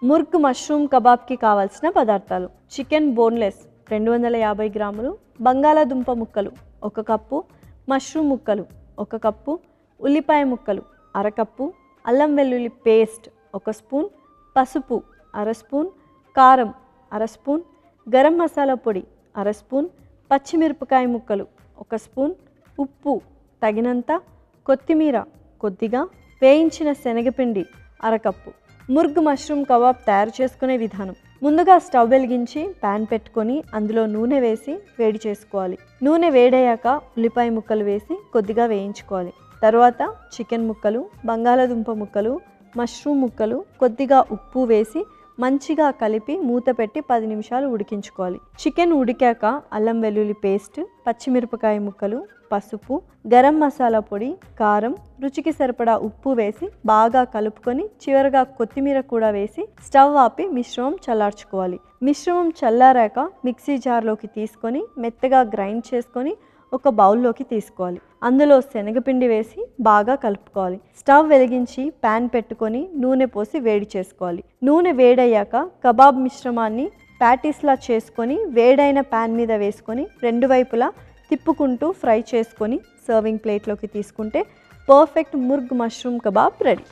Murgh mushroom కబాబ్కి కావాల్సిన పదార్థాలు: chicken boneless 250 గ్రాములు, బంగాళాదుంప ముక్కలు 1 కప్పు, మష్రూమ్ ముక్కలు 1 కప్పు, ఉల్లిపాయ ముక్కలు అరకప్పు, అల్లం వెల్లుల్లి పేస్ట్ 1 స్పూన్, పసుపు అర స్పూన్, కారం అర స్పూన్, గరం మసాలా పొడి అర స్పూన్, పచ్చిమిరపకాయ ముక్కలు 1 స్పూన్, ఉప్పు తగినంత, కొత్తిమీర కొద్దిగా, వేయించిన శనగపిండి అరకప్పు. ముర్గ్ మష్రూమ్ కబాబ్ తయారు చేసుకునే విధానం: ముందుగా స్టవ్ వెలిగించి ప్యాన్ పెట్టుకొని అందులో నూనె వేసి వేడి చేసుకోవాలి. నూనె వేడయ్యాక ఉల్లిపాయ ముక్కలు వేసి కొద్దిగా వేయించుకోవాలి. తర్వాత చికెన్ ముక్కలు, బంగాళాదుంప ముక్కలు, మష్రూమ్ ముక్కలు, కొద్దిగా ఉప్పు వేసి మంచిగా కలిపి మూత పెట్టి 10 నిమిషాలు ఉడికించుకోవాలి. చికెన్ ఉడికాక అల్లం వెల్లుల్లి పేస్ట్, పచ్చిమిరపకాయ ముక్కలు, పసుపు, గరం మసాలా పొడి, కారం, రుచికి సరిపడా ఉప్పు వేసి బాగా కలుపుకొని చివరగా కొత్తిమీర కూడా వేసి స్టవ్ ఆపి మిశ్రమం చల్లార్చుకోవాలి. మిశ్రమం చల్లారాక మిక్సీ జార్లోకి తీసుకొని మెత్తగా గ్రైండ్ చేసుకొని ఒక బౌల్లోకి తీసుకోవాలి. అందులో శనగపిండి వేసి బాగా కలుపుకోవాలి. స్టవ్ వెలిగించి ప్యాన్ పెట్టుకొని నూనె పోసి వేడి చేసుకోవాలి. నూనె వేడయ్యాక కబాబ్ మిశ్రమాన్ని ప్యాటీస్లా చేసుకొని వేడైన ప్యాన్ మీద వేసుకొని 2 వైపులా తిప్పుకుంటూ ఫ్రై చేసుకొని సర్వింగ్ ప్లేట్లోకి తీసుకుంటే perfect murgh mushroom kebab ready.